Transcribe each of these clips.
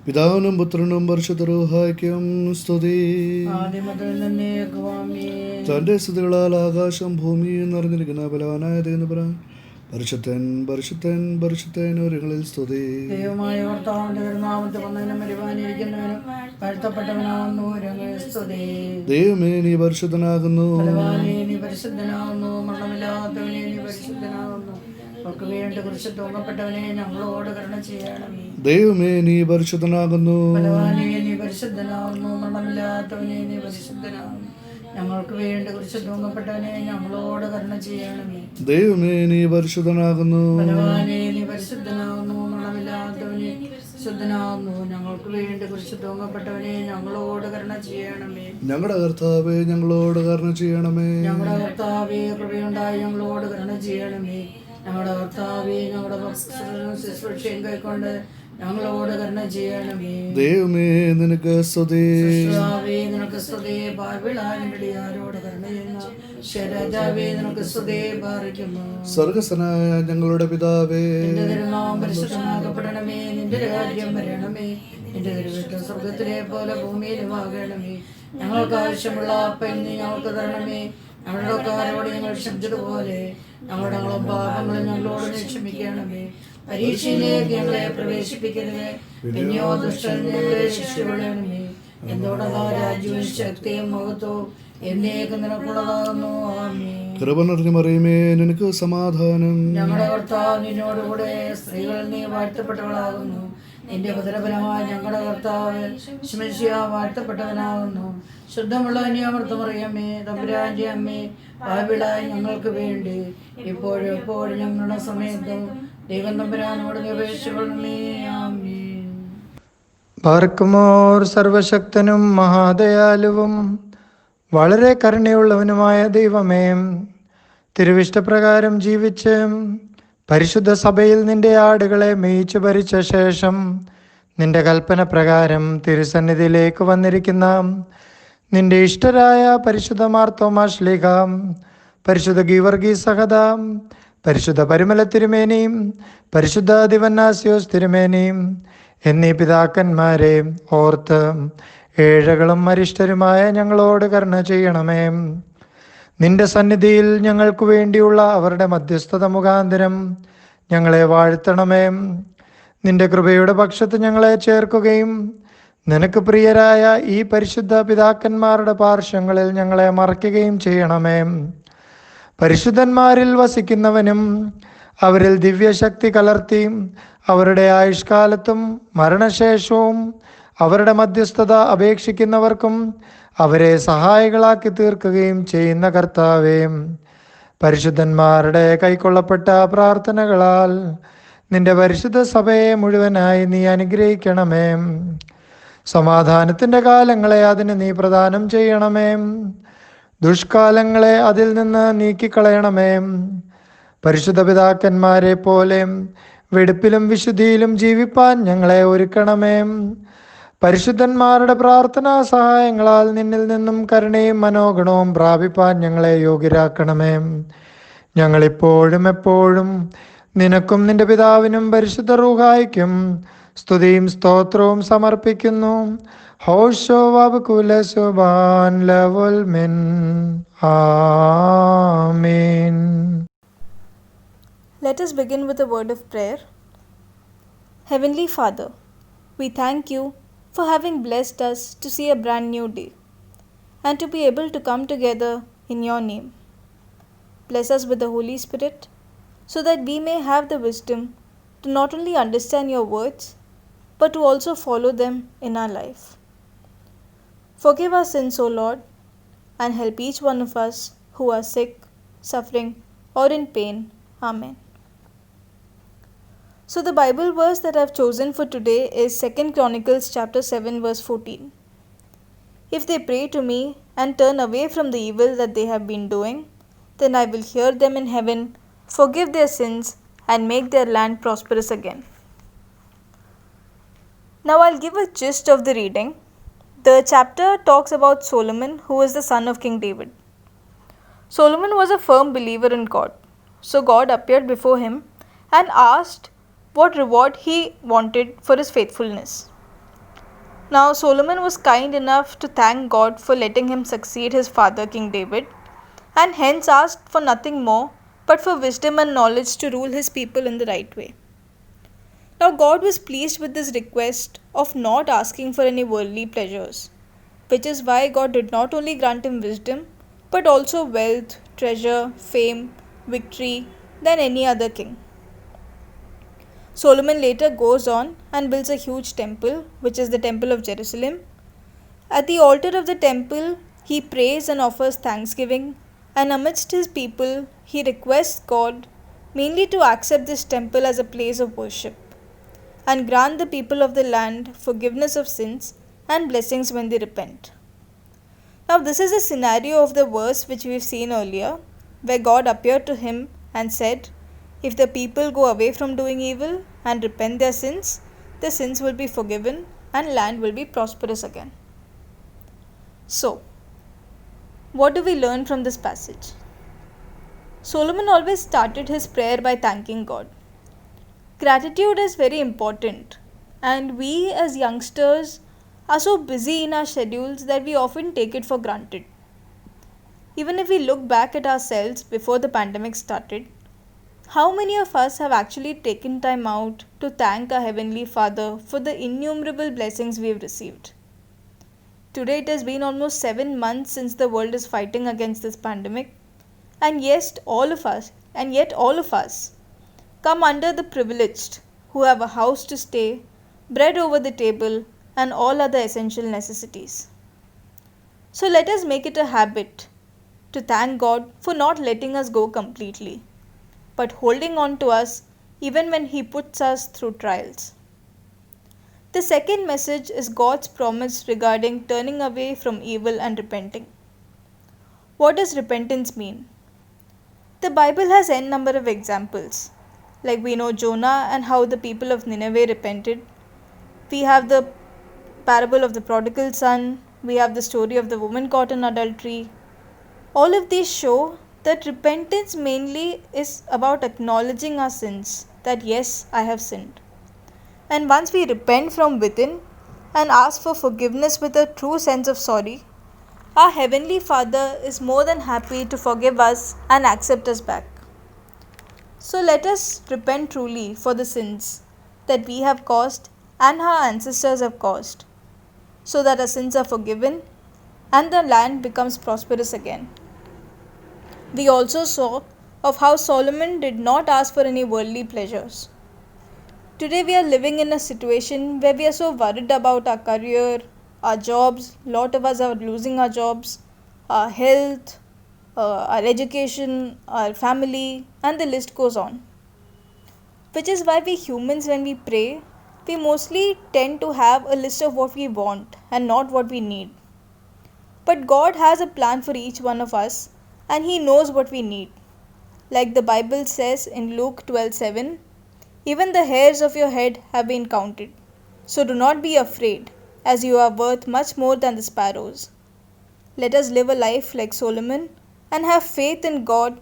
പിതാവിനും പുത്രനും പരിശുദ്ധ റൂഹായ്ക്കും സ്തുതി. തന്റെ സ്തുതികളാൽ ആകാശം ഭൂമിയും നിറഞ്ഞിരിക്കുന്ന ബലവാനായ ദൈവം പറയാൻ പരിശുദ്ധൻ പരിശുദ്ധൻ പരിശുദ്ധൻ ഒരുങ്ങളിൽ സ്തുതി. ദൈവമായ കർത്താവിന്റെ നാമത്തിൽ വന്നവനും വരുവാനിരിക്കുന്നവനും വാഴ്ത്തപ്പെട്ടവനാകുന്നു സ്തുതി. ദൈവമേ നീ പരിശുദ്ധനാകുന്നു, നീ പരിശുദ്ധനാകുന്നു, മരണമില്ലാത്തവനെ നീ പരിശുദ്ധനാകുന്നു. അവർക്ക് വേണ്ടി കുറിച്ച് തൂങ്ങപ്പെട്ടവനെ ഞങ്ങളോട് കരുണ ചെയ്യണമേ. ദൈവമേ നീ പരിശുദ്ധനാകുന്നു, നീ പരിശുദ്ധനാകുന്നു, മരണമില്ലാത്തവനെ നീ പരിശുദ്ധനാകുന്നു. ഞങ്ങൾക്ക് വേണ്ടി കുറിച്ച് തൂങ്ങപ്പെട്ടവനെ ഞങ്ങളോട് കരുണ ചെയ്യണമേ. ദൈവമേ നീ പരിശുദ്ധനാകുന്നു, നീ പരിശുദ്ധനാകുന്നു, മരണമില്ലാത്തവനെ പരിശുദ്ധനാകുന്നു. ഞങ്ങൾക്ക് വേണ്ടി കുറിച്ച് തൂങ്ങപ്പെട്ടവനെ ഞങ്ങളോട് കരുണ ചെയ്യണമേ. ഞങ്ങളുടെ കർത്താവേ ഞങ്ങളോട് കരുണ ചെയ്യണമേ. ഞങ്ങളുടെ കർത്താവേ കൃപയുണ്ടായി ഞങ്ങളോട് കരുണ ചെയ്യണമേ. ഞങ്ങളുടെ കർത്താവേ ഞങ്ങളുടെ ശുശ്രൂഷയും കൈക്കൊണ്ട് ഞങ്ങളോട് കരുണ ചെയ്യണമേ. ദൈവമേ നിനക്ക് സ്തുതി, നിനക്ക് സ്തുതി. ആരോട് കരുണ ചെയ്യുന്ന ശരജാവേ നിനക്ക് സ്തുതി പാറിക്കുന്നു. സ്വർഗസ്ഥനായ ഞങ്ങളുടെ പിതാവേ, നിന്റെ തിരുനാമം പരിശുദ്ധമാക്കപ്പെടണമേ. നിന്റെ രാജ്യം വരണമേ. നിന്റെ തിരുവിട്ട സ്വർഗത്തിലെ പോലെ ഭൂമിയിലും ആകണമേ. ഞങ്ങൾക്ക് ആവശ്യമുള്ള അപ്പം നീ ഞങ്ങൾക്ക് തരണമേ. ഞങ്ങളുടെ കാരോട് ഞങ്ങൾ ക്ഷമിച്ചതുപോലെ ഞങ്ങളുടെ പാപങ്ങളും ഞങ്ങളോട് ക്ഷമിക്കണമേ. പരീക്ഷയിലേക്ക് ഞങ്ങളെ പ്രവേശിപ്പിക്കരുത്, പിന്നെയോ ദുഷ്ടൻ ഞങ്ങളെ രക്ഷിച്ചുകൊള്ളണമേ. എന്തുകൊണ്ടുള്ള രാജ്യവും ശക്തിയും മഹത്വവും എന്നേക്കും നിനക്കുള്ളതാകുന്നു. ആമേൻ. കൃപ നിറഞ്ഞ മറിയമേ നിനക്ക് സമാധാനം. ഞങ്ങളുടെ കർത്താവ് നിന്നോടുകൂടെ സ്ത്രീകൾ നീ വാഴ്ത്തപ്പെട്ടവളാകുന്നു. നിന്റെ ഉദരഫലമായ ഞങ്ങളുടെ കർത്താവ് ശിമശിയ വാഴ്ത്തപ്പെട്ടവനാകുന്നു. ശുദ്ധമുള്ള അന്യാമൃതമറിയമേ തമ്പുരാന്റെ അമ്മേ, പാപികളായ ഞങ്ങൾക്ക് വേണ്ടി ഇപ്പോഴും എപ്പോഴും ഞങ്ങളുടെ സമയത്തും ദൈവം തമ്പുരാനോട് അപേക്ഷിച്ചുകൊള്ളണമേ. ആമേൻ. ബാർക്കുമോർ സർവശക്തനും മഹാദയാലുവും വളരെ കരുണയുള്ളവനുമായ ദൈവമേ, തിരുവിഷ്ടപ്രകാരം ജീവിച്ച് പരിശുദ്ധ സഭയിൽ നിന്റെ ആടുകളെ മേയിച്ചു ഭരിച്ച ശേഷം നിന്റെ കൽപ്പന പ്രകാരം തിരുസന്നിധിയിലേക്ക് വന്നിരിക്കുന്ന നിന്റെ ഇഷ്ടരായ പരിശുദ്ധ മാർത്തോമാ ശ്ലീഹ, പരിശുദ്ധ ഗീവർഗീസ് സഹദ, പരിശുദ്ധ പരിമല തിരുമേനിയും പരിശുദ്ധ ദിവന്നാസ്യോസ് തിരുമേനിയും എന്നീ പിതാക്കന്മാരെ ഓർത്ത് ഏഴകളും അരിഷ്ടരുമായ ഞങ്ങളോട് കരുണ ചെയ്യണമേ. നിന്റെ സന്നിധിയിൽ ഞങ്ങൾക്ക് വേണ്ടിയുള്ള അവരുടെ മധ്യസ്ഥത മുഖാന്തരം ഞങ്ങളെ വാഴ്ത്തണമേ. നിന്റെ കൃപയുടെ പക്ഷത്ത് ഞങ്ങളെ ചേർക്കുകയും നിനക്ക് പ്രിയരായ ഈ പരിശുദ്ധ പിതാക്കന്മാരുടെ പാർശ്വങ്ങളിൽ ഞങ്ങളെ മറയ്ക്കുകയും ചെയ്യണമേ. പരിശുദ്ധന്മാരിൽ വസിക്കുന്നവനും അവരിൽ ദിവ്യശക്തി കലർത്തി അവരുടെ ആയുഷ്കാലത്തും മരണശേഷവും അവരുടെ മധ്യസ്ഥത അപേക്ഷിക്കുന്നവർക്കും അവരെ സഹായികളാക്കി തീർക്കുകയും ചെയ്യുന്ന കർത്താവേ, പരിശുദ്ധന്മാരുടെ കൈക്കൊള്ളപ്പെട്ട പ്രാർത്ഥനകളാൽ നിന്റെ പരിശുദ്ധ സഭയെ മുഴുവനായി നീ അനുഗ്രഹിക്കണമേ. സമാധാനത്തിൻ്റെ കാലങ്ങളെ അതിന് നീ പ്രദാനം ചെയ്യണമേ. ദുഷ്കാലങ്ങളെ അതിൽ നിന്ന് നീക്കിക്കളയണമേ. പരിശുദ്ധ പിതാക്കന്മാരെ പോലെ വെടുപ്പിലും വിശുദ്ധിയിലും ജീവിപ്പാൻ ഞങ്ങളെ ഒരുക്കണമേ. പരിശുദ്ധന്മാരുടെ പ്രാർത്ഥനാ സഹായങ്ങളാൽ നിന്നിൽ നിന്നും കരുണയും മനോഗണവും പ്രാപിപ്പാൻ ഞങ്ങളെ യോഗ്യരാക്കണമേ. ഞങ്ങളിപ്പോഴും എപ്പോഴും നിനക്കും നിന്റെ പിതാവിനും പരിശുദ്ധ റൂഹായ്ക്കും സ്തുതിയും സ്തോത്രവും സമർപ്പിക്കുന്നു. ഹോശോ വബ്കുല സുബാൻ ലവൽ മിൻ. ആമേൻ. Let us begin with a word of prayer. Heavenly Father, we thank you for having blessed us to see a brand new day and to be able to come together in your name. Bless us with the Holy Spirit so that we may have the wisdom to not only understand your words but to also follow them in our life. Forgive our sins, O Lord, and help each one of us who are sick, suffering, or in pain. Amen. So the Bible verse that I've chosen for today is 2 Chronicles chapter 7 verse 14. If they pray to me and turn away from the evil that they have been doing, then I will hear them in heaven, forgive their sins, and make their land prosperous again. Now I'll give a gist of the reading. The chapter talks about Solomon, who is the son of King David. Solomon was a firm believer in God. So God appeared before him and asked what reward he wanted for his faithfulness. Now, Solomon was kind enough to thank God for letting him succeed his father, King David, and hence asked for nothing more but for wisdom and knowledge to rule his people in the right way. Now, God was pleased with this request of not asking for any worldly pleasures, which is why God did not only grant him wisdom, but also wealth, treasure, fame, victory than any other king. Solomon later goes on and builds a huge temple, which is the Temple of Jerusalem. At the altar of the temple, he prays and offers thanksgiving, and amidst his people, he requests God mainly to accept this temple as a place of worship and grant the people of the land forgiveness of sins and blessings when they repent. Now, this is a scenario of the verse which we've seen earlier, where God appeared to him and said, if the people go away from doing evil and repent their sins will be forgiven and land will be prosperous again. So, what do we learn from this passage? Solomon always started his prayer by thanking God. Gratitude is very important, and we as youngsters are so busy in our schedules that we often take it for granted. Even if we look back at ourselves before the pandemic started, how many of us have actually taken time out to thank our Heavenly Father for the innumerable blessings we have received? Today it has been almost 7 months since the world is fighting against this pandemic, and yet all of us come under the privileged who have a house to stay, bread over the table, and all other essential necessities. So let us make it a habit to thank God for not letting us go completely, but holding on to us even when He puts us through trials. The second message is God's promise regarding turning away from evil and repenting. What does repentance mean? The Bible has n number of examples. Like we know Jonah and how the people of Nineveh repented. We have the parable of the prodigal son. We have the story of the woman caught in adultery. All of these show that repentance mainly is about acknowledging our sins, that yes, I have sinned. And once we repent from within and ask for forgiveness with a true sense of sorry, our Heavenly Father is more than happy to forgive us and accept us back. So let us repent truly for the sins that we have caused and our ancestors have caused, so that our sins are forgiven and the land becomes prosperous again. We also saw of how Solomon did not ask for any worldly pleasures. Today we are living in a situation where we are so worried about our career, our jobs. Lot of us are losing our jobs, our health, our education, our family, and the list goes on. Which is why we humans, when we pray, we mostly tend to have a list of what we want and not what we need. But God has a plan for each one of us, and He knows what we need. Like the Bible says in Luke 12:7, even the hairs of your head have been counted. So do not be afraid, as you are worth much more than the sparrows. Let us live a life like Solomon and have faith in God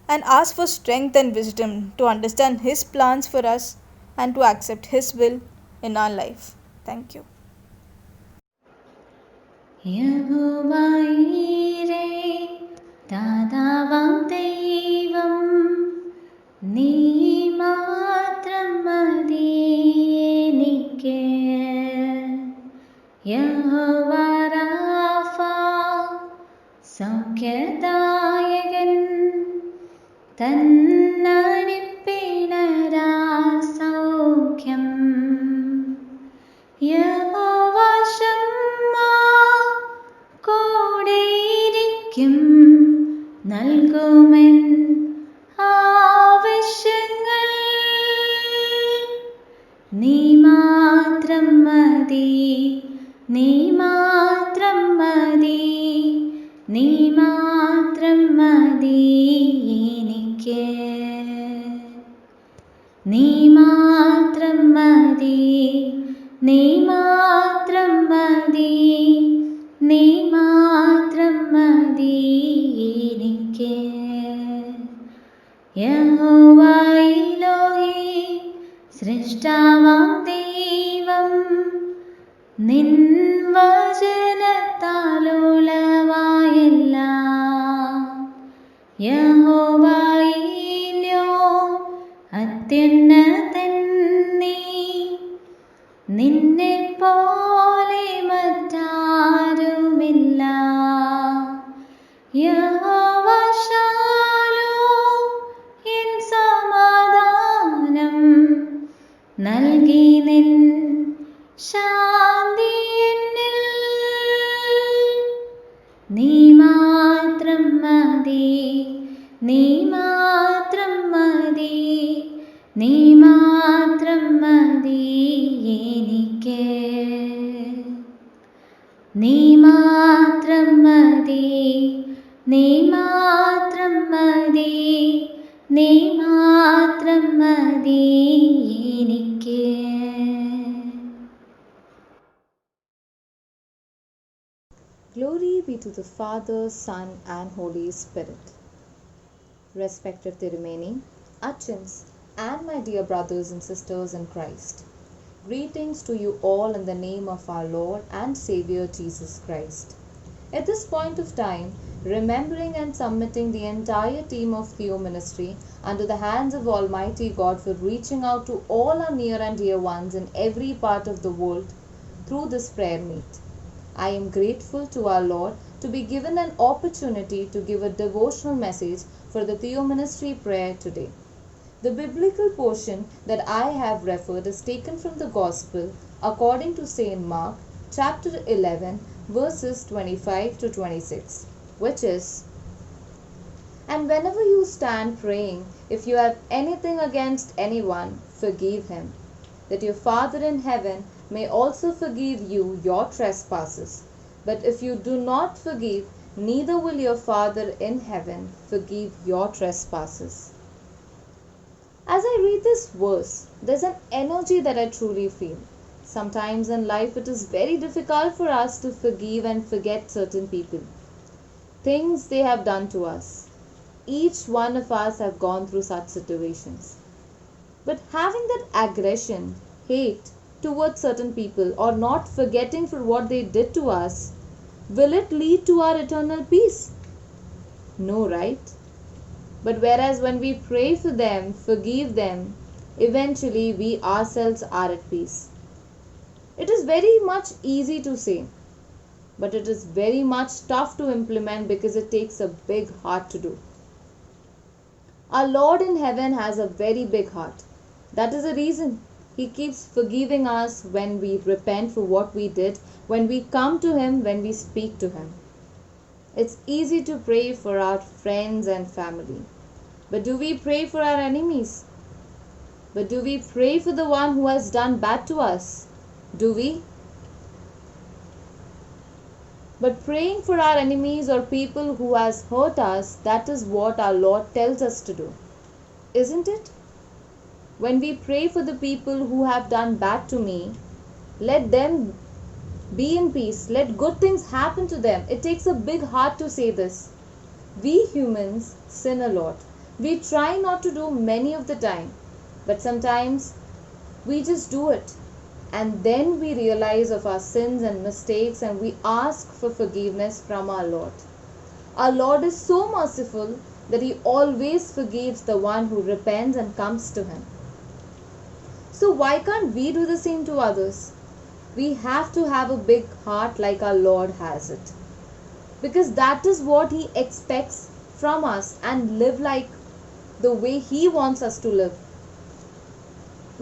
and ask for strength and wisdom to understand His plans for us and to accept His will in our life. Thank you. യഹോവയീരേ ദാതാവാം ദൈവം നീ മാത്രം മതി എനിക്ക്. യഹോവ Rafah സൗഖ്യദായകൻ തന്നരിപ്പിണരാ സൗഖ്യം. യഹോവ ശമ്മ കൂടെയിരിക്കും നൽകുമെൻ ആവശ്യങ്ങൾ. നീ മാത്രം മതി, നീ മാത്രം മതി, നീ മാത്രം മതി എനിക്ക്. നീ മാത്രം മതി, നീ മാത്രം മതി, നീ മാത്രം മതി എനിക്ക്. യഹോവ എലോഹി സൃഷ്ടാവാം ദൈവം നിൻ വചനത്താലുളവായെല്ലാം യഹോവയിലോ അത്യുന്നതൻ നീ. നിന്നെ പോലെ മറ്റാരുമില്ല. യഹോവ ശാലോം എൻ സമാധാനം നൽകി നിൻ ശാന്തി എന്നിൽ. നീ മാത്രം മതി, നീ മാത്രം മതി, നീ മാത്രം മതി എനിക്ക്. നീ മാത്രം മതി, നീ മാത്രം മതി, നീ മാത്രം മതി എനിക്ക്. Glory be to the Father, Son, and Holy Spirit. Respected Tirumeni, Achins, and my dear brothers and sisters in Christ, greetings to you all in the name of our Lord and Savior Jesus Christ. At this point of time, remembering and submitting the entire team of Theo Ministry under the hands of Almighty God for reaching out to all our near and dear ones in every part of the world through this prayer meet. I am grateful to our Lord to be given an opportunity to give a devotional message for the Theo Ministry prayer today. The biblical portion that I have referred is taken from the Gospel according to St. Mark, chapter 11, verses 25 to 26, which is, "And whenever you stand praying, if you have anything against anyone, forgive him, that your Father in heaven may also forgive you your trespasses. But if you do not forgive, neither will your Father in heaven forgive your trespasses." As I read this verse, there's an energy that I truly feel. Sometimes in life it is very difficult for us to forgive and forget certain people, things they have done to us. Each one of us have gone through such situations. But having that aggression, hate towards certain people, or not forgetting for what they did to us, will it lead to our eternal peace? No, right? But whereas when we pray for them, forgive them, eventually we ourselves are at peace. It is very much easy to say, but it is very much tough to implement because it takes a big heart to do. Our Lord in heaven has a very big heart. That is the reason He keeps forgiving us when we repent for what we did, when we come to Him, when we speak to Him. It's easy to pray for our friends and family. But do we pray for our enemies? But do we pray for the one who has done bad to us? Do we? But praying for our enemies or people who has hurt us, that is what our Lord tells us to do. Isn't it? When we pray for the people who have done bad to me, let them be in peace. Let good things happen to them. It takes a big heart to say this. We humans sin a lot. We try not to do many of the time, but sometimes we just do it. And then we realize of our sins and mistakes and we ask for forgiveness from our Lord. Our Lord is so merciful that He always forgives the one who repents and comes to Him. So why can't we do the same to others? We have to have a big heart like our Lord has it. Because that is what He expects from us, and live like the way He wants us to live.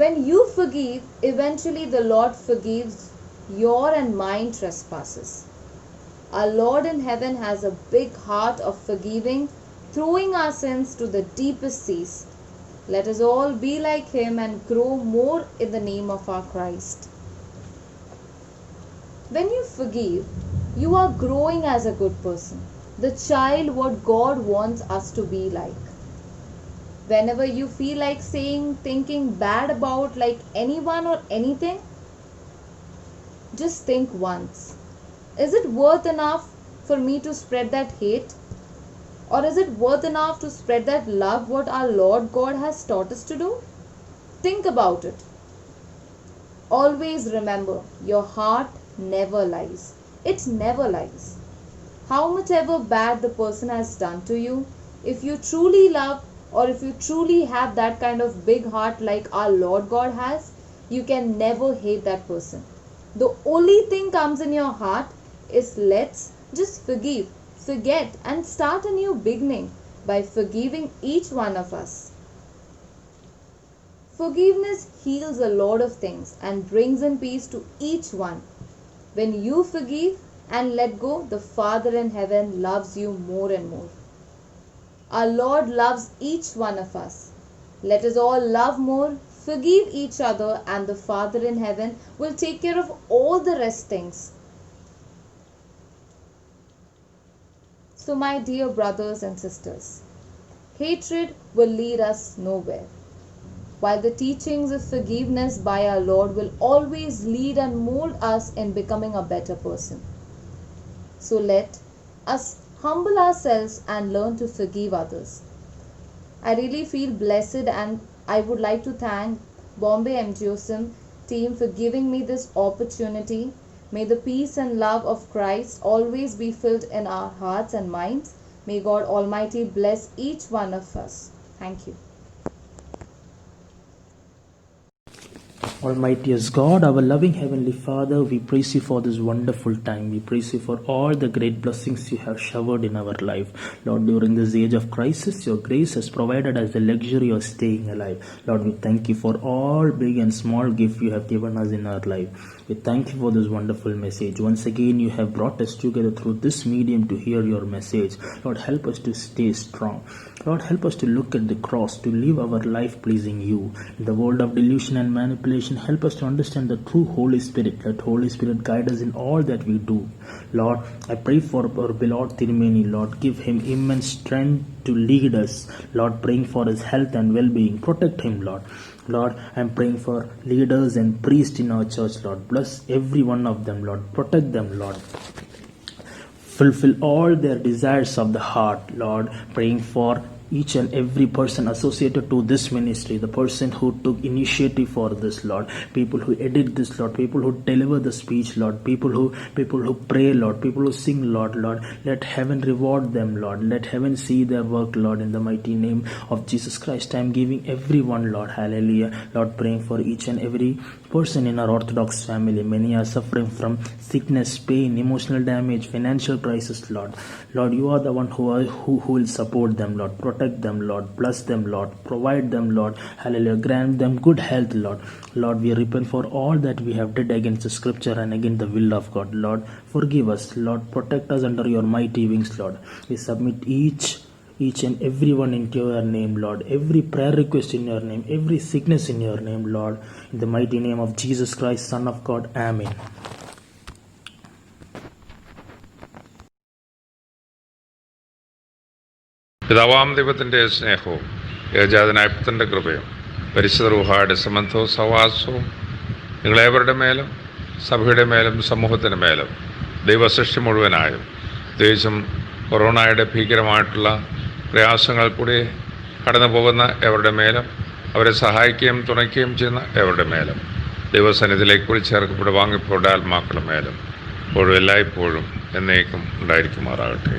When you forgive, eventually the Lord forgives your and mine trespasses. Our Lord in heaven has a big heart of forgiving, throwing our sins to the deepest seas. Let us all be like Him and grow more in the name of our Christ. When you forgive, you are growing as a good person, the child what God wants us to be like. Whenever you feel like saying, thinking bad about like anyone or anything, just think once. Is it worth enough for me to spread that hate? Or is it worth enough to spread that love what our Lord God has taught us to do? Think about it. Always remember, your heart never lies. It never lies. How much ever bad the person has done to you, if you truly love or if you truly have that kind of big heart like our Lord God has, you can never hate that person. The only thing comes in your heart is let's just forgive, forget, and start a new beginning by forgiving each one of us. Forgiveness heals a lot of things and brings in peace to each one. When you forgive and let go, the Father in heaven loves you more and more. Our Lord loves each one of us. Let us all love more, forgive each other, and the Father in heaven will take care of all the rest things. So my dear brothers and sisters, hatred will lead us nowhere, while the teachings of forgiveness by our Lord will always lead and mold us in becoming a better person. So let us humble ourselves and learn to forgive others. I really feel blessed, and I would like to thank Bombay MGOSIM team for giving me this opportunity. May the peace and love of Christ always be filled in our hearts and minds. May God Almighty bless each one of us. Thank you. Almightiest God, our loving Heavenly Father, we praise you for this wonderful time. We praise you for all the great blessings you have showered in our life. Lord, during this age of crisis, your grace has provided us the luxury of staying alive. Lord, we thank you for all big and small gifts you have given us in our life. We thank you for this wonderful message. Once again, you have brought us together through this medium to hear your message. Lord, help us to stay strong. Lord, help us to look at the cross, to live our life pleasing you. In the world of delusion and manipulation, help us to understand the true Holy Spirit. Let Holy Spirit guide us in all that we do. Lord, I pray for our beloved Tirumeni. Lord, give him immense strength to lead us. Lord, praying for his health and well-being. Protect him, Lord. Lord, I'm praying for leaders and priests in our church, Lord. Bless every one of them, Lord. Protect them, Lord. Fulfill all their desires of the heart, Lord. Praying for each and every person associated to this ministry, the person who took initiative for this, Lord, people who edit this, Lord, people who deliver the speech, Lord, people who pray, Lord, people who sing, Lord, let heaven reward them, Lord, let heaven see their work, Lord, in the mighty name of Jesus Christ. I am giving everyone, Lord, hallelujah, Lord, praying for each and every person in our Orthodox family. Many are suffering from sickness, pain, emotional damage, financial crisis, Lord. Lord, you are the one who will support them, Lord. Protect them, Lord. Bless them, Lord. Provide them, Lord. Hallelujah. Grant them good health, Lord. Lord, we repent for all that we have did against the scripture and against the will of God. Lord, forgive us. Lord, protect us under your mighty wings, Lord. We submit each and everyone into your name, Lord. Every prayer request in your name, every sickness in your name, Lord. In the mighty name of Jesus Christ, Son of God. Amen. പിതാവാം ദൈവത്തിൻ്റെ സ്നേഹവും ഏകജാതനായ പുത്രൻ്റെ കൃപയും പരിശുദ്ധ റൂഹായുടെ സംബന്ധവും സഹവാസവും നിങ്ങളേവരുടെ മേലും സഭയുടെ മേലും സമൂഹത്തിന് മേലും ദൈവസൃഷ്ടി മുഴുവനായും പ്രത്യേകിച്ചും കൊറോണയുടെ ഭീകരമായിട്ടുള്ള പ്രയാസങ്ങൾ കൂടി കടന്നു പോകുന്ന എവരുടെ മേലും അവരെ സഹായിക്കുകയും തുണയ്ക്കുകയും ചെയ്യുന്ന എവരുടെ മേലും ദൈവസന്നിധിയിലേക്ക് വിളിച്ചേർക്കപ്പെട്ട് വാങ്ങിപ്പോടെ ആത്മാക്കളുടെ മേലും ഇപ്പോഴും എല്ലായ്പ്പോഴും എന്നേക്കും ഉണ്ടായിരിക്കുമാറാകട്ടെ.